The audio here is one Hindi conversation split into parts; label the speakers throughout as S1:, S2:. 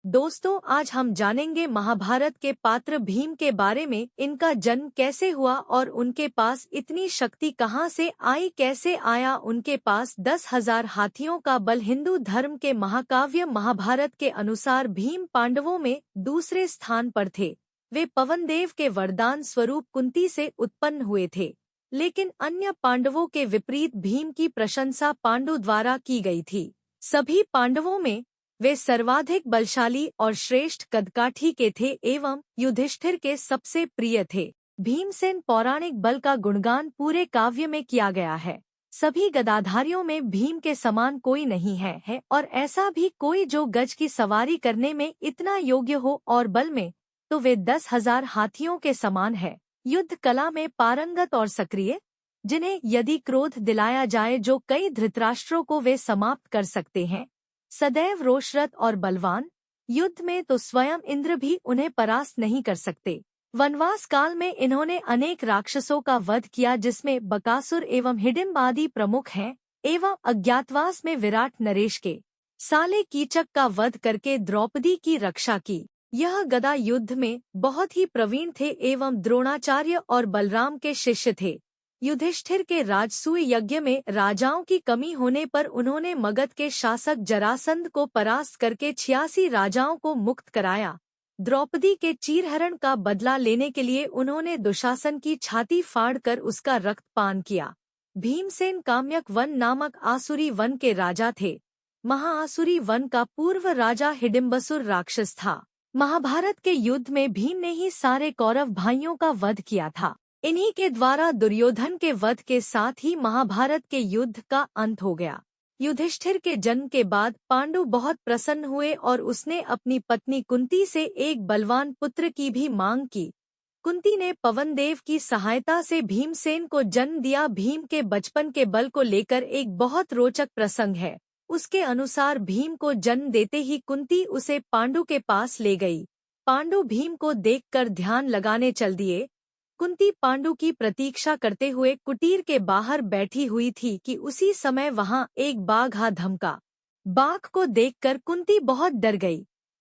S1: दोस्तों, आज हम जानेंगे महाभारत के पात्र भीम के बारे में। इनका जन्म कैसे हुआ और उनके पास इतनी शक्ति कहां से आई, कैसे आया उनके पास 10,000 हाथियों का बल। हिंदू धर्म के महाकाव्य महाभारत के अनुसार भीम पांडवों में दूसरे स्थान पर थे। वे पवनदेव के वरदान स्वरूप कुंती से उत्पन्न हुए थे, लेकिन अन्य पांडवों के विपरीत भीम की प्रशंसा पांडु द्वारा की गई थी। सभी पांडवों में वे सर्वाधिक बलशाली और श्रेष्ठ कदकाठी के थे एवं युधिष्ठिर के सबसे प्रिय थे। भीमसेन पौराणिक बल का गुणगान पूरे काव्य में किया गया है। सभी गदाधारियों में भीम के समान कोई नहीं है और ऐसा भी कोई जो गज की सवारी करने में इतना योग्य हो, और बल में तो वे 10,000 हाथियों के समान है। युद्ध कला में पारंगत और सक्रिय, जिन्हें यदि क्रोध दिलाया जाए जो कई धृतराष्ट्रों को वे समाप्त कर सकते हैं। सदैव रोषरत और बलवान, युद्ध में तो स्वयं इंद्र भी उन्हें परास्त नहीं कर सकते। वनवास काल में इन्होंने अनेक राक्षसों का वध किया, जिसमें बकासुर एवं हिडिंब आदि प्रमुख हैं, एवं अज्ञातवास में विराट नरेश के साले कीचक का वध करके द्रौपदी की रक्षा की। यह गदा युद्ध में बहुत ही प्रवीण थे एवं द्रोणाचार्य और बलराम के शिष्य थे। युधिष्ठिर के राजसूय यज्ञ में राजाओं की कमी होने पर उन्होंने मगध के शासक जरासंध को परास्त करके 86 राजाओं को मुक्त कराया। द्रौपदी के चीरहरण का बदला लेने के लिए उन्होंने दुशासन की छाती फाड़कर उसका रक्तपान किया। भीमसेन काम्यक वन नामक आसुरी वन के राजा थे। महाआसुरी वन का पूर्व राजा हिडिंबसुर राक्षस था। महाभारत के युद्ध में भीम ने ही सारे कौरव भाइयों का वध किया था। इन्हीं के द्वारा दुर्योधन के वध के साथ ही महाभारत के युद्ध का अंत हो गया। युधिष्ठिर के जन्म के बाद पांडु बहुत प्रसन्न हुए और उसने अपनी पत्नी कुंती से एक बलवान पुत्र की भी मांग की। कुंती ने पवनदेव की सहायता से भीमसेन को जन्म दिया। भीम के बचपन के बल को लेकर एक बहुत रोचक प्रसंग है। उसके अनुसार भीम को जन्म देते ही कुंती उसे पांडु के पास ले गई। पांडु भीम को देखकर ध्यान लगाने चल दिए। कुंती पांडु की प्रतीक्षा करते हुए कुटीर के बाहर बैठी हुई थी कि उसी समय वहां एक बाघ आ धमका। बाघ को देखकर कुंती बहुत डर गई।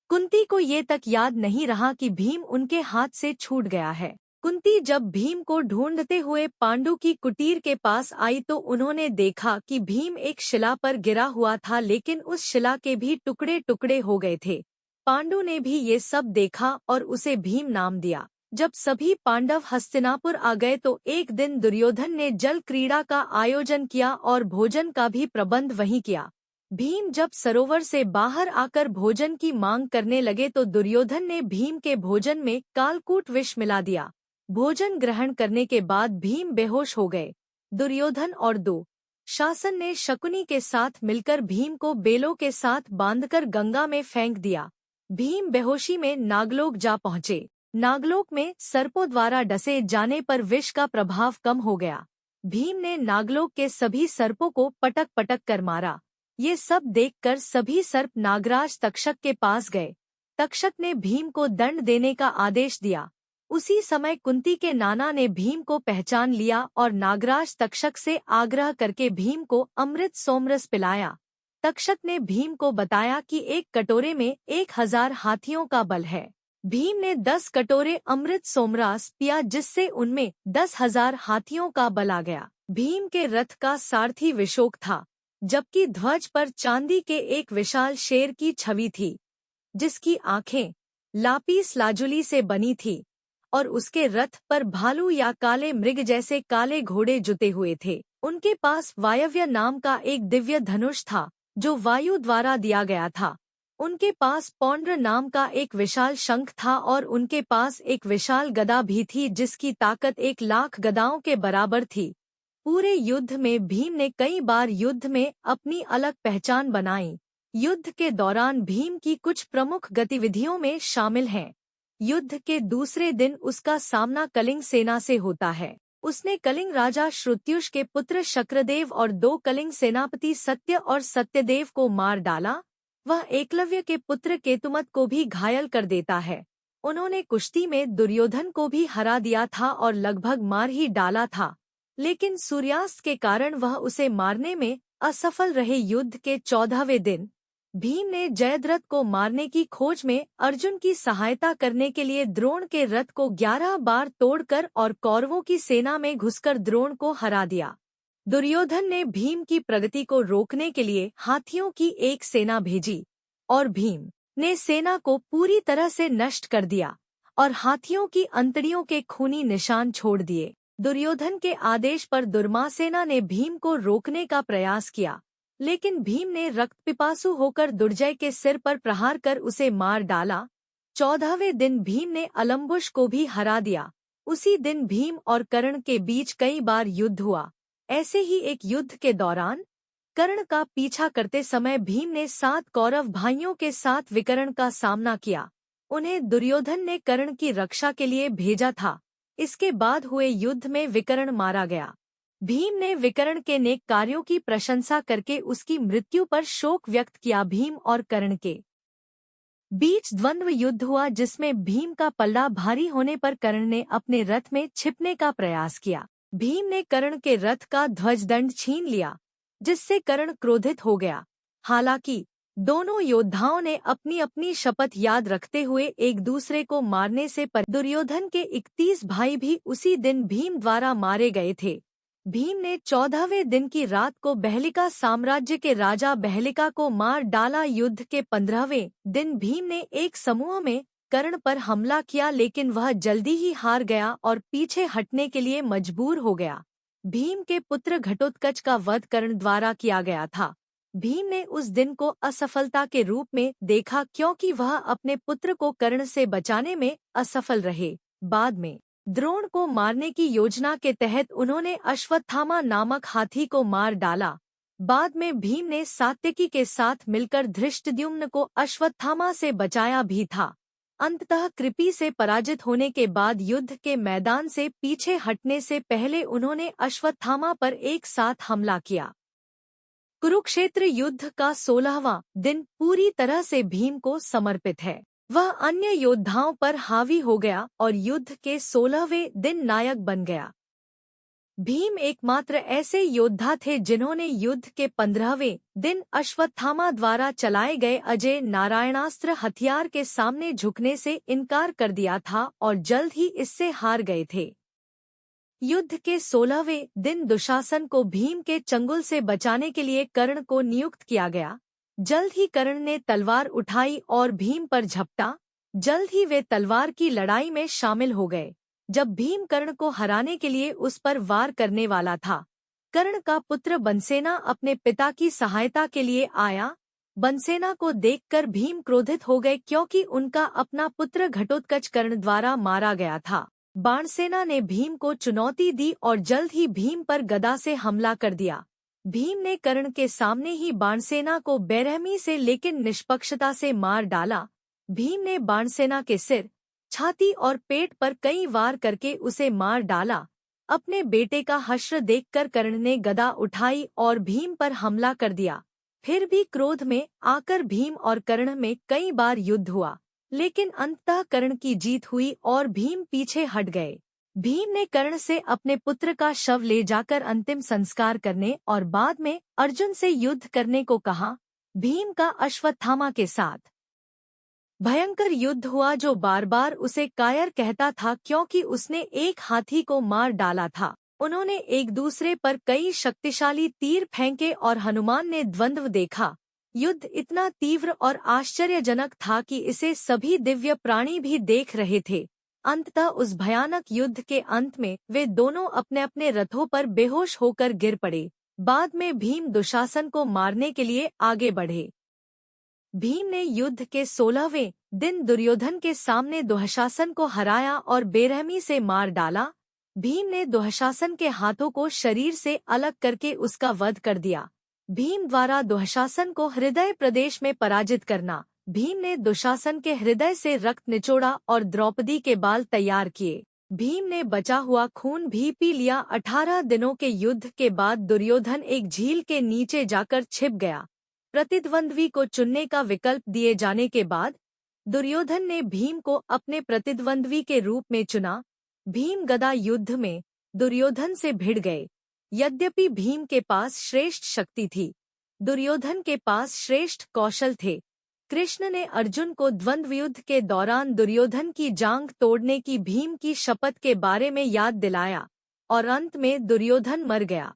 S1: कुंती को ये तक याद नहीं रहा कि भीम उनके हाथ से छूट गया है। कुंती जब भीम को ढूंढते हुए पांडु की कुटीर के पास आई तो उन्होंने देखा कि भीम एक शिला पर गिरा हुआ था, लेकिन उस शिला के भी टुकड़े टुकड़े हो गए थे। पांडु ने भी ये सब देखा और उसे भीम नाम दिया। जब सभी पांडव हस्तिनापुर आ गए तो एक दिन दुर्योधन ने जल क्रीड़ा का आयोजन किया और भोजन का भी प्रबंध वहीं किया। भीम जब सरोवर से बाहर आकर भोजन की मांग करने लगे तो दुर्योधन ने भीम के भोजन में कालकूट विष मिला दिया। भोजन ग्रहण करने के बाद भीम बेहोश हो गए। दुर्योधन और दो शासन ने शकुनी के साथ मिलकर भीम को बेलों के साथ बांधकर गंगा में फेंक दिया। भीम बेहोशी में नागलोक जा पहुंचे। नागलोक में सर्पों द्वारा डसे जाने पर विष का प्रभाव कम हो गया। भीम ने नागलोक के सभी सर्पों को पटक पटक कर मारा। ये सब देखकर सभी सर्प नागराज तक्षक के पास गए। तक्षक ने भीम को दंड देने का आदेश दिया। उसी समय कुंती के नाना ने भीम को पहचान लिया और नागराज तक्षक से आग्रह करके भीम को अमृत सोमरस पिलाया। तक्षक ने भीम को बताया कि एक कटोरे में 1000 हाथियों का बल है। भीम ने 10 कटोरे अमृत सोमरस पिया, जिससे उनमें 10,000 हाथियों का बल आ गया। भीम के रथ का सारथी विशोक था, जबकि ध्वज पर चांदी के एक विशाल शेर की छवि थी, जिसकी आंखें लापीस लाजुली से बनी थी, और उसके रथ पर भालू या काले मृग जैसे काले घोड़े जुते हुए थे। उनके पास वायव्य नाम का एक दिव्य धनुष था, जो वायु द्वारा दिया गया था। उनके पास पौंड्र नाम का एक विशाल शंख था और उनके पास एक विशाल गदा भी थी, जिसकी ताकत 1,00,000 गदाओं के बराबर थी। पूरे युद्ध में भीम ने कई बार युद्ध में अपनी अलग पहचान बनाई। युद्ध के दौरान भीम की कुछ प्रमुख गतिविधियों में शामिल हैं। युद्ध के दूसरे दिन उसका सामना कलिंग सेना से होता है। उसने कलिंग राजा श्रुत्युष के पुत्र शक्रदेव और 2 कलिंग सेनापति सत्य और सत्यदेव को मार डाला। वह एकलव्य के पुत्र केतुमत को भी घायल कर देता है। उन्होंने कुश्ती में दुर्योधन को भी हरा दिया था और लगभग मार ही डाला था, लेकिन सूर्यास्त के कारण वह उसे मारने में असफल रहे। युद्ध के 14वें दिन भीम ने जयद्रथ को मारने की खोज में अर्जुन की सहायता करने के लिए द्रोण के रथ को 11 बार तोड़कर और कौरवों की सेना में घुसकर द्रोण को हरा दिया। दुर्योधन ने भीम की प्रगति को रोकने के लिए हाथियों की एक सेना भेजी और भीम ने सेना को पूरी तरह से नष्ट कर दिया और हाथियों की अंतड़ियों के खूनी निशान छोड़ दिए। दुर्योधन के आदेश पर दुर्मासेना ने भीम को रोकने का प्रयास किया, लेकिन भीम ने रक्तपिपासु होकर दुर्जय के सिर पर प्रहार कर उसे मार डाला। 14वें दिन भीम ने अलम्बुश को भी हरा दिया। उसी दिन भीम और कर्ण के बीच कई बार युद्ध हुआ। ऐसे ही एक युद्ध के दौरान कर्ण का पीछा करते समय भीम ने 7 कौरव भाइयों के साथ विकर्ण का सामना किया। उन्हें दुर्योधन ने कर्ण की रक्षा के लिए भेजा था। इसके बाद हुए युद्ध में विकर्ण मारा गया। भीम ने विकर्ण के नेक कार्यों की प्रशंसा करके उसकी मृत्यु पर शोक व्यक्त किया। भीम और कर्ण के बीच द्वंद्व युद्ध हुआ, जिसमें भीम का पल्ला भारी होने पर कर्ण ने अपने रथ में छिपने का प्रयास किया। भीम ने कर्ण के रथ का ध्वजदंड छीन लिया, जिससे कर्ण क्रोधित हो गया। हालांकि दोनों योद्धाओं ने अपनी अपनी शपथ याद रखते हुए एक दूसरे को मारने से दुर्योधन के 31 भाई भी उसी दिन भीम द्वारा मारे गए थे। भीम ने 14वें दिन की रात को बहलिका साम्राज्य के राजा बहलिका को मार डाला। युद्ध के 15वें दिन भीम ने एक समूह में कर्ण पर हमला किया, लेकिन वह जल्दी ही हार गया और पीछे हटने के लिए मजबूर हो गया। भीम के पुत्र घटोत्कच का वध कर्ण द्वारा किया गया था। भीम ने उस दिन को असफलता के रूप में देखा, क्योंकि वह अपने पुत्र को कर्ण से बचाने में असफल रहे। बाद में द्रोण को मारने की योजना के तहत उन्होंने अश्वत्थामा नामक हाथी को मार डाला। बाद में भीम ने सात्यकी के साथ मिलकर धृष्टद्युम्न को अश्वत्थामा से बचाया भी था। अंततः कृपि से पराजित होने के बाद युद्ध के मैदान से पीछे हटने से पहले उन्होंने अश्वत्थामा पर एक साथ हमला किया। कुरुक्षेत्र युद्ध का 16वां दिन पूरी तरह से भीम को समर्पित है। वह अन्य योद्धाओं पर हावी हो गया और युद्ध के 16वें दिन नायक बन गया। भीम एकमात्र ऐसे योद्धा थे जिन्होंने युद्ध के 15वें दिन अश्वत्थामा द्वारा चलाए गए अजय नारायणास्त्र हथियार के सामने झुकने से इनकार कर दिया था और जल्द ही इससे हार गए थे। युद्ध के 16वें दिन दुशासन को भीम के चंगुल से बचाने के लिए कर्ण को नियुक्त किया गया। जल्द ही कर्ण ने तलवार उठाई और भीम पर झपटा। जल्द ही वे तलवार की लड़ाई में शामिल हो गए। जब भीम कर्ण को हराने के लिए उस पर वार करने वाला था, कर्ण का पुत्र बनसेना अपने पिता की सहायता के लिए आया। बनसेना को देखकर भीम क्रोधित हो गए, क्योंकि उनका अपना पुत्र घटोत्कच कर्ण द्वारा मारा गया था। बाणसेना ने भीम को चुनौती दी और जल्द ही भीम पर गदा से हमला कर दिया। भीम ने कर्ण के सामने ही बाणसेना को बेरहमी से लेकिन निष्पक्षता से मार डाला। भीम ने बाणसेना के सिर, छाती और पेट पर कई वार करके उसे मार डाला। अपने बेटे का हश्र देखकर कर्ण ने गदा उठाई और भीम पर हमला कर दिया। फिर भी क्रोध में आकर भीम और कर्ण में कई बार युद्ध हुआ, लेकिन अंततः कर्ण की जीत हुई और भीम पीछे हट गए। भीम ने कर्ण से अपने पुत्र का शव ले जाकर अंतिम संस्कार करने और बाद में अर्जुन से युद्ध करने को कहा। भीम का अश्वत्थामा के साथ भयंकर युद्ध हुआ, जो बार बार उसे कायर कहता था, क्योंकि उसने एक हाथी को मार डाला था। उन्होंने एक दूसरे पर कई शक्तिशाली तीर फेंके और हनुमान ने द्वंद्व देखा। युद्ध इतना तीव्र और आश्चर्यजनक था कि इसे सभी दिव्य प्राणी भी देख रहे थे। अंततः उस भयानक युद्ध के अंत में वे दोनों अपने अपने रथों पर बेहोश होकर गिर पड़े। बाद में भीम दुशासन को मारने के लिए आगे बढ़े। भीम ने युद्ध के 16वें दिन दुर्योधन के सामने दुशासन को हराया और बेरहमी से मार डाला। भीम ने दुशासन के हाथों को शरीर से अलग करके उसका वध कर दिया। भीम द्वारा दुशासन को हृदय प्रदेश में पराजित करना। भीम ने दुशासन के हृदय से रक्त निचोड़ा और द्रौपदी के बाल तैयार किए। भीम ने बचा हुआ खून भी पी लिया। 18 दिनों के युद्ध के बाद दुर्योधन एक झील के नीचे जाकर छिप गया। प्रतिद्वंद्वी को चुनने का विकल्प दिए जाने के बाद दुर्योधन ने भीम को अपने प्रतिद्वंद्वी के रूप में चुना। भीम गदा युद्ध में दुर्योधन से भिड़ गए। यद्यपि भीम के पास श्रेष्ठ शक्ति थी, दुर्योधन के पास श्रेष्ठ कौशल थे। कृष्ण ने अर्जुन को द्वंद्व युद्ध के दौरान दुर्योधन की जांघ तोड़ने की भीम की शपथ के बारे में याद दिलाया और अंत में दुर्योधन मर गया।